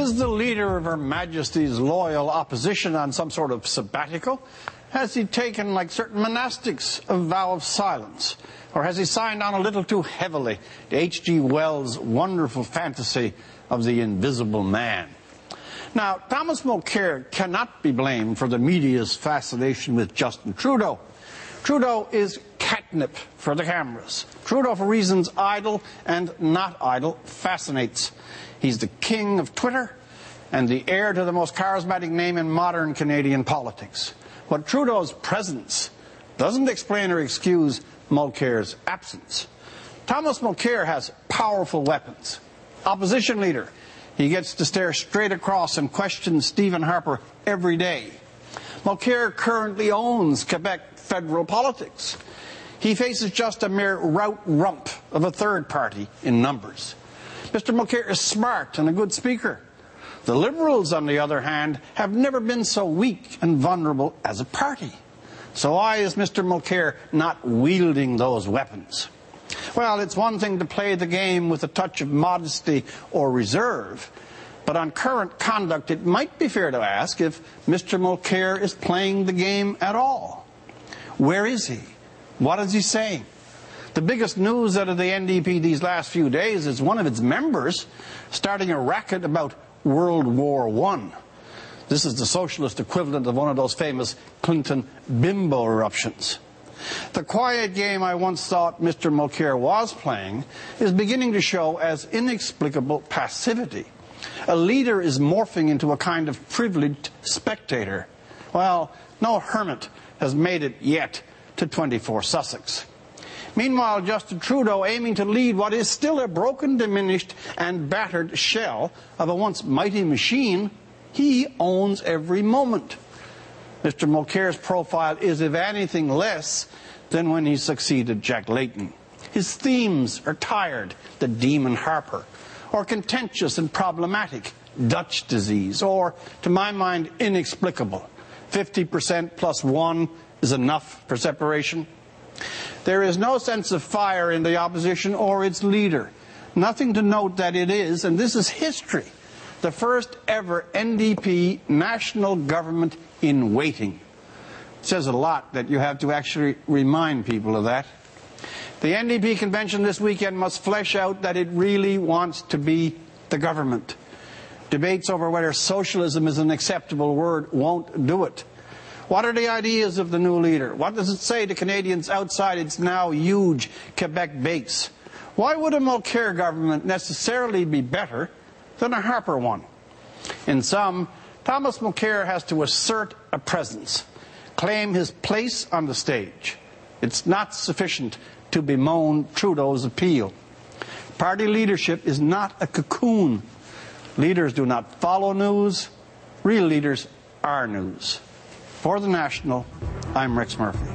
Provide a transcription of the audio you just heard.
Is the leader of Her Majesty's loyal opposition on some sort of sabbatical? Has he taken, like certain monastics, a vow of silence? Or has he signed on a little too heavily to H.G. Wells' wonderful fantasy of the invisible man? Now, Thomas Mulcair cannot be blamed for the media's fascination with Justin Trudeau. Trudeau is catnip for the cameras. Trudeau, for reasons idle and not idle, fascinates. He's the king of Twitter and the heir to the most charismatic name in modern Canadian politics. But Trudeau's presence doesn't explain or excuse Mulcair's absence. Thomas Mulcair has powerful weapons. Opposition leader. He gets to stare straight across and question Stephen Harper every day. Mulcair currently owns Quebec federal politics. He faces just a mere rout rump of a third party in numbers. Mr. Mulcair is smart and a good speaker. The Liberals, on the other hand, have never been so weak and vulnerable as a party. So why is Mr. Mulcair not wielding those weapons? Well, it's one thing to play the game with a touch of modesty or reserve, but on current conduct it might be fair to ask if Mr. Mulcair is playing the game at all. Where is he? What is he saying? The biggest news out of the NDP these last few days is one of its members starting a racket about World War I. This is the socialist equivalent of one of those famous Clinton bimbo eruptions. The quiet game I once thought Mr. Mulcair was playing is beginning to show as inexplicable passivity. A leader is morphing into a kind of privileged spectator. Well, no hermit has made it yet to 24 Sussex. Meanwhile, Justin Trudeau, aiming to lead what is still a broken, diminished, and battered shell of a once mighty machine, he owns every moment. Mr. Mulcair's profile is, if anything, less than when he succeeded Jack Layton. His themes are tired, the demon Harper, or contentious and problematic, Dutch disease, or, to my mind, inexplicable. 50% plus 1 is enough for separation. There is no sense of fire in the opposition or its leader. Nothing to note that it is, and this is history, the first ever NDP national government in waiting. It says a lot that you have to actually remind people of that. The NDP convention this weekend must flesh out that it really wants to be the government. Debates over whether socialism is an acceptable word won't do it. What are the ideas of the new leader? What does it say to Canadians outside its now huge Quebec base? Why would a Mulcair government necessarily be better than a Harper one? In sum, Thomas Mulcair has to assert a presence, claim his place on the stage. It's not sufficient to bemoan Trudeau's appeal. Party leadership is not a cocoon. Leaders do not follow news. Real leaders are news. For The National, I'm Rex Murphy.